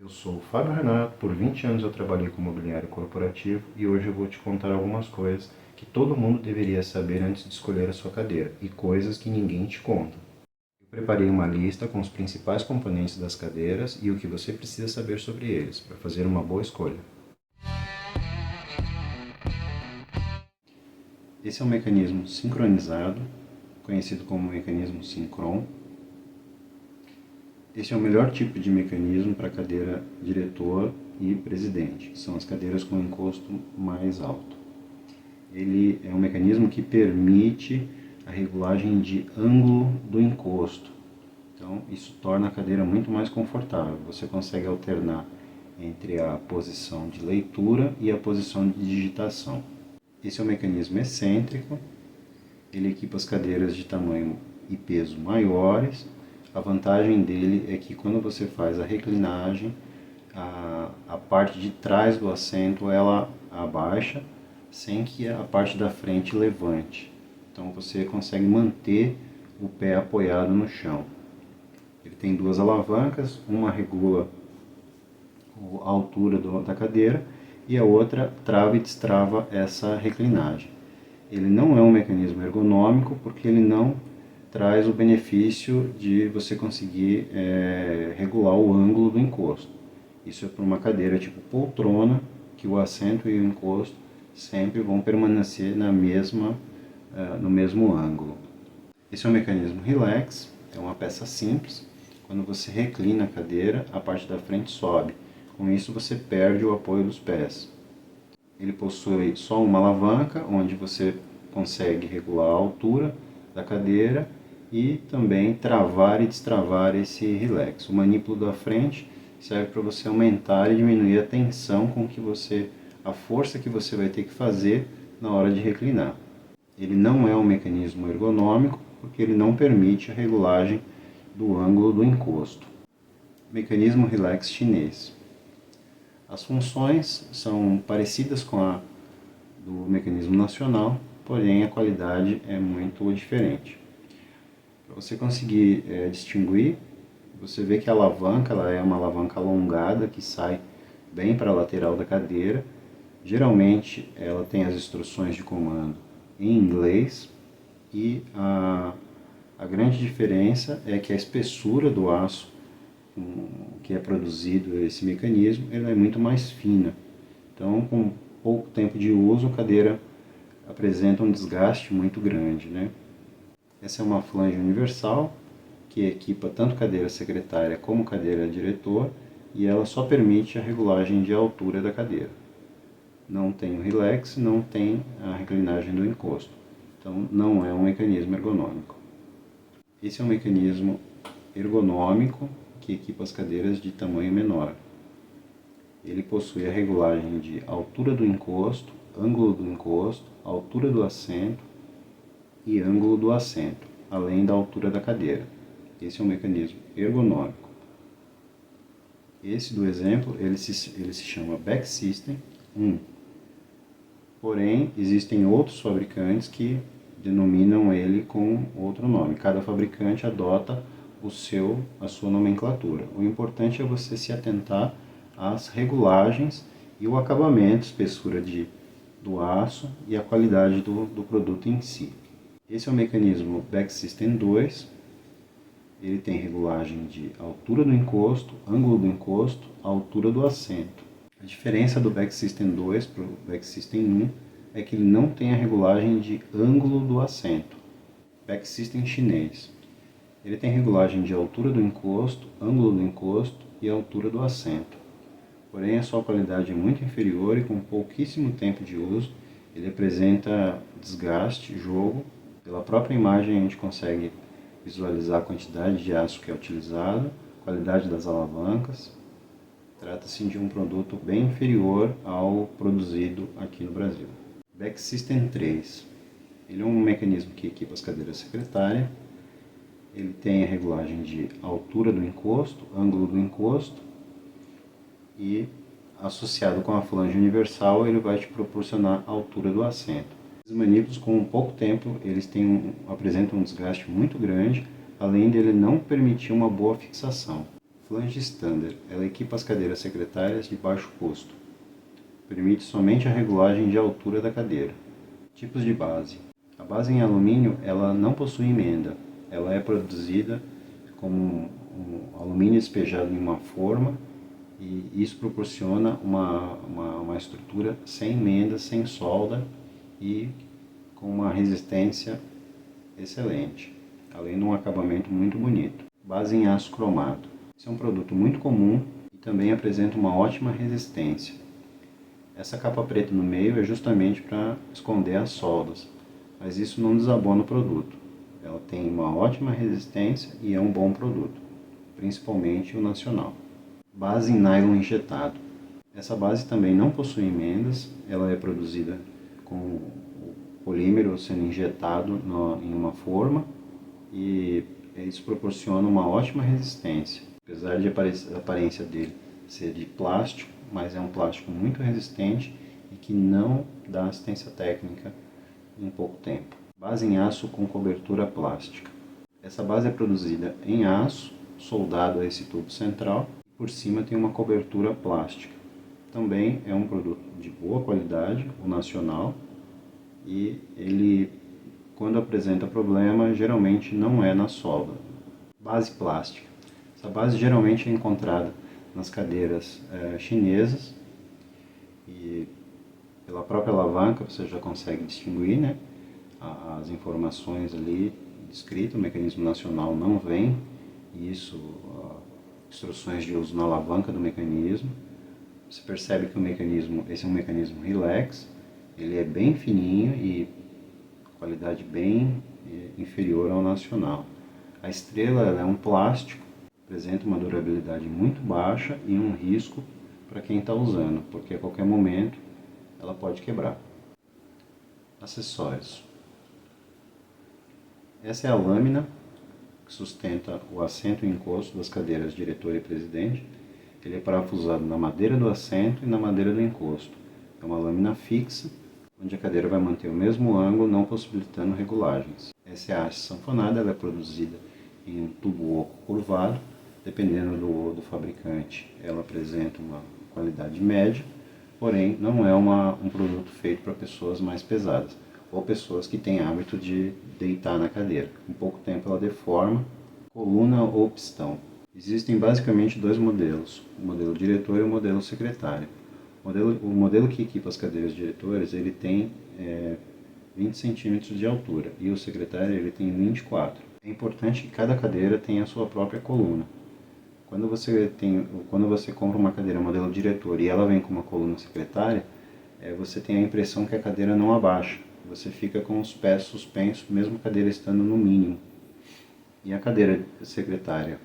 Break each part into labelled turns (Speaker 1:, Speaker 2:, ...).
Speaker 1: Eu sou o Fábio Renato, por 20 anos eu trabalhei com mobiliário corporativo e hoje eu vou te contar algumas coisas que todo mundo deveria saber antes de escolher a sua cadeira e coisas que ninguém te conta. Eu preparei uma lista com os principais componentes das cadeiras e o que você precisa saber sobre eles para fazer uma boa escolha. Esse é um mecanismo sincronizado, conhecido como mecanismo Synchron. Esse é o melhor tipo de mecanismo para cadeira diretor e presidente, que são as cadeiras com encosto mais alto. Ele é um mecanismo que permite a regulagem de ângulo do encosto. Então, isso torna a cadeira muito mais confortável. Você consegue alternar entre a posição de leitura e a posição de digitação. Esse é um mecanismo excêntrico. Ele equipa as cadeiras de tamanho e peso maiores. A vantagem dele é que quando você faz a reclinagem, a parte de trás do assento ela abaixa sem que a parte da frente levante. Então você consegue manter o pé apoiado no chão. Ele tem duas alavancas, uma regula a altura da cadeira e a outra trava e destrava essa reclinagem. Ele não é um mecanismo ergonômico porque ele não traz o benefício de você conseguir regular o ângulo do encosto. Isso é para uma cadeira tipo poltrona, que o assento e o encosto sempre vão permanecer no mesmo ângulo. Esse é um mecanismo relax, é uma peça simples. Quando você reclina a cadeira, a parte da frente sobe. Com isso você perde o apoio dos pés. Ele possui só uma alavanca, onde você consegue regular a altura da cadeira e também travar e destravar esse relax. O manípulo da frente serve para você aumentar e diminuir a tensão a força que você vai ter que fazer na hora de reclinar. Ele não é um mecanismo ergonômico porque ele não permite a regulagem do ângulo do encosto. Mecanismo relax chinês. As funções são parecidas com a do mecanismo nacional, porém a qualidade é muito diferente. Para você conseguir distinguir, você vê que a alavanca ela é uma alavanca alongada que sai bem para a lateral da cadeira. Geralmente ela tem as instruções de comando em inglês e a grande diferença é que a espessura do aço que é produzido esse mecanismo ela é muito mais fina. Então, com pouco tempo de uso, a cadeira apresenta um desgaste muito grande, né? Essa é uma flange universal que equipa tanto cadeira secretária como cadeira diretor e ela só permite a regulagem de altura da cadeira. Não tem o relax, não tem a reclinagem do encosto. Então não é um mecanismo ergonômico. Esse é um mecanismo ergonômico que equipa as cadeiras de tamanho menor. Ele possui a regulagem de altura do encosto, ângulo do encosto, altura do assento e ângulo do assento, além da altura da cadeira. Esse é um mecanismo ergonômico. Esse do exemplo, ele se chama Back System 1. Porém, existem outros fabricantes que denominam ele com outro nome. Cada fabricante adota a sua nomenclatura. O importante é você se atentar às regulagens e o acabamento, espessura do aço e a qualidade do produto em si. Esse é o mecanismo Back System 2. Ele tem regulagem de altura do encosto, ângulo do encosto, altura do assento. A diferença do Back System 2 para o Back System 1 é que ele não tem a regulagem de ângulo do assento. Back System chinês. Ele tem regulagem de altura do encosto, ângulo do encosto e altura do assento. Porém, a sua qualidade é muito inferior e com pouquíssimo tempo de uso, ele apresenta desgaste, jogo. Pela própria imagem a gente consegue visualizar a quantidade de aço que é utilizado, qualidade das alavancas. Trata-se de um produto bem inferior ao produzido aqui no Brasil. Back System 3. Ele é um mecanismo que equipa as cadeiras secretárias. Ele tem a regulagem de altura do encosto, ângulo do encosto e associado com a flange universal ele vai te proporcionar a altura do assento. Os manípulos com pouco tempo eles apresentam um desgaste muito grande, além dele não permitir uma boa fixação. Flange Standard, ela equipa as cadeiras secretárias de baixo custo. Permite somente a regulagem de altura da cadeira. Tipos de base. A base em alumínio, ela não possui emenda. Ela é produzida como um alumínio despejado em uma forma e isso proporciona uma estrutura sem emenda, sem solda e com uma resistência excelente, além de um acabamento muito bonito. Base em aço cromado. Esse é um produto muito comum e também apresenta uma ótima resistência. Essa capa preta no meio é justamente para esconder as soldas, mas isso não desabona o produto. Ela tem uma ótima resistência e é um bom produto, principalmente o nacional. Base em nylon injetado. Essa base também não possui emendas, ela é produzida com o polímero sendo injetado em uma forma e isso proporciona uma ótima resistência. Apesar de a aparência dele ser de plástico, mas é um plástico muito resistente e que não dá assistência técnica em pouco tempo. Base em aço com cobertura plástica. Essa base é produzida em aço, soldado a esse tubo central, e por cima tem uma cobertura plástica. Também é um produto de boa qualidade, o nacional, e ele, quando apresenta problema, geralmente não é na solda. Base plástica. Essa base geralmente é encontrada nas cadeiras chinesas e pela própria alavanca você já consegue distinguir, né, as informações ali descritas. O mecanismo nacional não vem isso, instruções de uso na alavanca do mecanismo. Você percebe que esse é um mecanismo relax, ele é bem fininho e qualidade bem inferior ao nacional. A estrela ela é um plástico, apresenta uma durabilidade muito baixa e um risco para quem está usando, porque a qualquer momento ela pode quebrar. Acessórios. Essa é a lâmina que sustenta o assento e encosto das cadeiras diretor e presidente. Ele é parafusado na madeira do assento e na madeira do encosto. É uma lâmina fixa, onde a cadeira vai manter o mesmo ângulo, não possibilitando regulagens. Essa é a haste sanfonada, ela é produzida em um tubo oco curvado. Dependendo do fabricante, ela apresenta uma qualidade média, porém não é um produto feito para pessoas mais pesadas, ou pessoas que têm hábito de deitar na cadeira. Em pouco tempo ela deforma, coluna ou pistão. Existem basicamente dois modelos, o modelo diretor e o modelo secretário. O modelo que equipa as cadeiras diretores, ele tem 20 centímetros de altura, e o secretário ele tem 24. É importante que cada cadeira tenha a sua própria coluna. Quando você compra uma cadeira modelo diretor e ela vem com uma coluna secretária, você tem a impressão que a cadeira não abaixa. Você fica com os pés suspensos, mesmo a cadeira estando no mínimo. E a cadeira secretária,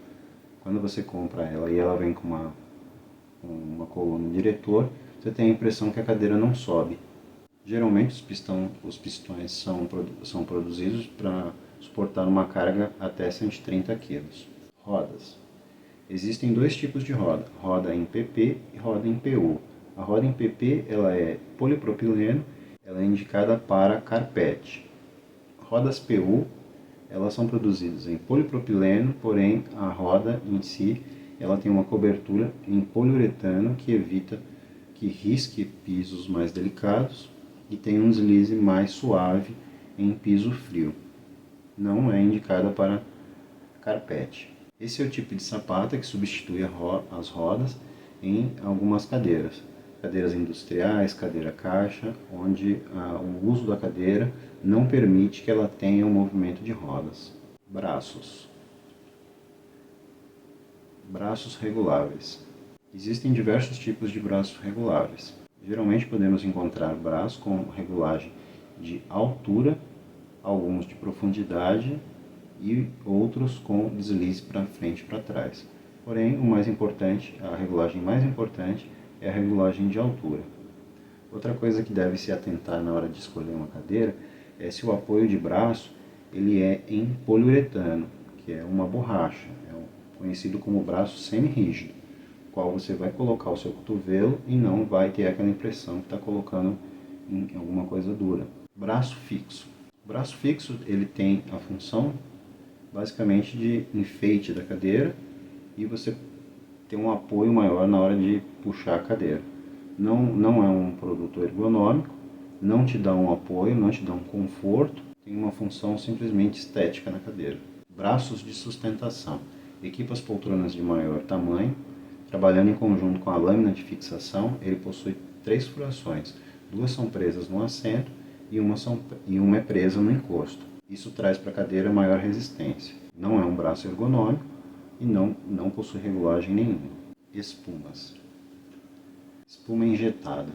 Speaker 1: quando você compra ela e ela vem com uma coluna diretor, você tem a impressão que a cadeira não sobe. Geralmente os pistões são produzidos para suportar uma carga até 130 kg. Rodas. Existem dois tipos de roda, roda em PP e roda em PU. A roda em PP ela é polipropileno, ela é indicada para carpete. Rodas PU elas são produzidas em polipropileno, porém a roda em si ela tem uma cobertura em poliuretano que evita que risque pisos mais delicados e tem um deslize mais suave em piso frio. Não é indicada para carpete. Esse é o tipo de sapata que substitui as rodas em algumas cadeiras. Cadeiras industriais, cadeira caixa, onde o uso da cadeira não permite que ela tenha um movimento de rodas. Braços. Braços reguláveis. Existem diversos tipos de braços reguláveis. Geralmente podemos encontrar braços com regulagem de altura, alguns de profundidade e outros com deslize para frente e para trás. Porém, o mais importante, a regulagem mais importante é a regulagem de altura. Outra coisa que deve se atentar na hora de escolher uma cadeira é se o apoio de braço ele é em poliuretano, que é uma borracha, conhecido como braço semi-rígido, qual você vai colocar o seu cotovelo e não vai ter aquela impressão que está colocando em alguma coisa dura. Braço fixo. O braço fixo ele tem a função basicamente de enfeite da cadeira e você ter um apoio maior na hora de puxar a cadeira. Não é um produto ergonômico, não te dá um apoio, não te dá um conforto, tem uma função simplesmente estética na cadeira. Braços de sustentação. Equipa as poltronas de maior tamanho. Trabalhando em conjunto com a lâmina de fixação, ele possui 3 furações. 2 são presas no assento e uma é presa no encosto. Isso traz para a cadeira maior resistência. Não é um braço ergonômico e não possui regulagem nenhuma. Espumas. Espuma injetada.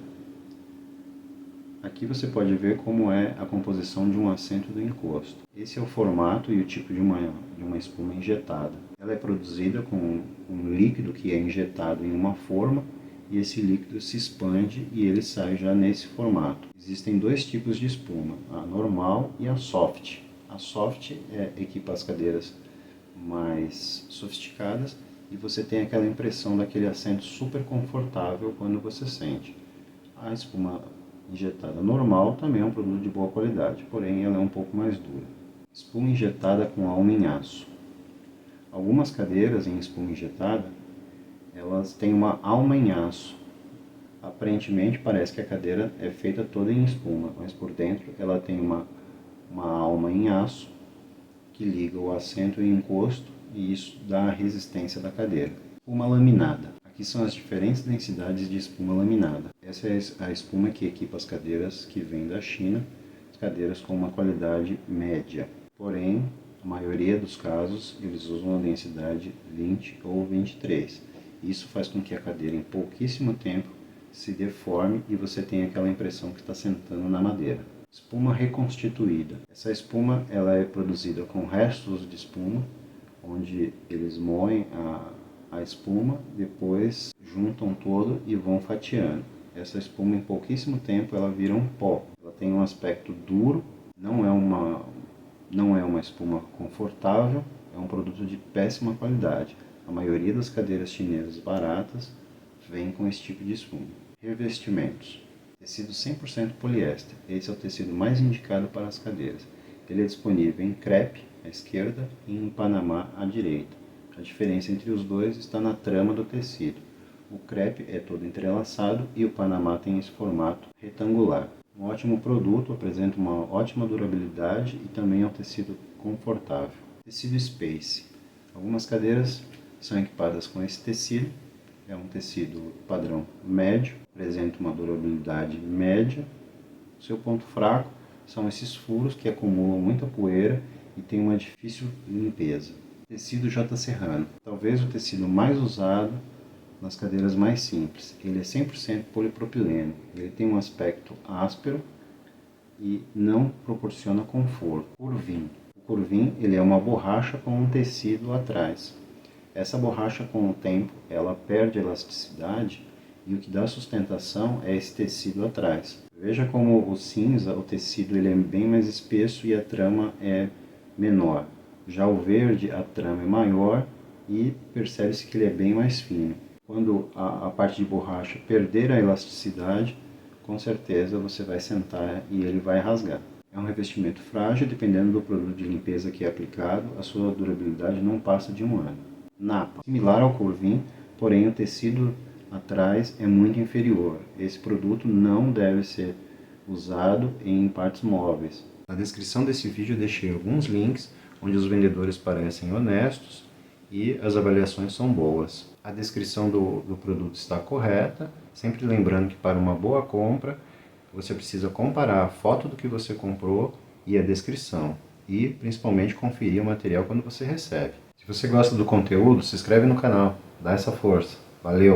Speaker 1: Aqui você pode ver como é a composição de um assento do encosto. Esse é o formato e o tipo de uma espuma injetada. Ela é produzida com um líquido que é injetado em uma forma e esse líquido se expande e ele sai já nesse formato. Existem 2 tipos de espuma, a normal e a soft. A soft equipa as cadeiras mais sofisticadas e você tem aquela impressão daquele assento super confortável quando você sente. A espuma injetada normal também é um produto de boa qualidade, porém ela é um pouco mais dura. Espuma injetada com alma em aço. Algumas cadeiras em espuma injetada, elas têm uma alma em aço. Aparentemente parece que a cadeira é feita toda em espuma, mas por dentro ela tem uma alma em aço que liga o assento e o encosto e isso dá a resistência da cadeira. Espuma laminada. Aqui são as diferentes densidades de espuma laminada. Essa é a espuma que equipa as cadeiras que vêm da China, as cadeiras com uma qualidade média. Porém, a maioria dos casos eles usam a densidade 20 ou 23. Isso faz com que a cadeira em pouquíssimo tempo se deforme e você tenha aquela impressão que está sentando na madeira. Espuma reconstituída. Essa espuma ela é produzida com restos de espuma, onde eles moem a espuma, depois juntam todo e vão fatiando. Essa espuma em pouquíssimo tempo ela vira um pó. Ela tem um aspecto duro, não é uma espuma confortável, é um produto de péssima qualidade. A maioria das cadeiras chinesas baratas vem com esse tipo de espuma. Revestimentos. Tecido 100% poliéster. Esse é o tecido mais indicado para as cadeiras. Ele é disponível em crepe à esquerda e em panamá à direita. A diferença entre os dois está na trama do tecido. O crepe é todo entrelaçado e o panamá tem esse formato retangular. Um ótimo produto, apresenta uma ótima durabilidade e também é um tecido confortável. Tecido Space. Algumas cadeiras são equipadas com esse tecido. É um tecido padrão médio, apresenta uma durabilidade média. O seu ponto fraco são esses furos que acumulam muita poeira e tem uma difícil limpeza. Tecido J. Serrano. Talvez o tecido mais usado nas cadeiras mais simples. Ele é 100% polipropileno. Ele tem um aspecto áspero e não proporciona conforto. Curvin. O Curvin ele é uma borracha com um tecido atrás. Essa borracha com o tempo ela perde elasticidade e o que dá sustentação é esse tecido atrás. Veja como o cinza, o tecido ele é bem mais espesso e a trama é menor. Já o verde, a trama é maior e percebe-se que ele é bem mais fino. Quando a parte de borracha perder a elasticidade, com certeza você vai sentar e ele vai rasgar. É um revestimento frágil, dependendo do produto de limpeza que é aplicado, a sua durabilidade não passa de 1 ano. Napa. Similar ao Curvin, porém o tecido atrás é muito inferior. Esse produto não deve ser usado em partes móveis. Na descrição desse vídeo eu deixei alguns links onde os vendedores parecem honestos e as avaliações são boas. A descrição do produto está correta, sempre lembrando que para uma boa compra você precisa comparar a foto do que você comprou e a descrição e principalmente conferir o material quando você recebe. Se você gosta do conteúdo, se inscreve no canal, dá essa força. Valeu!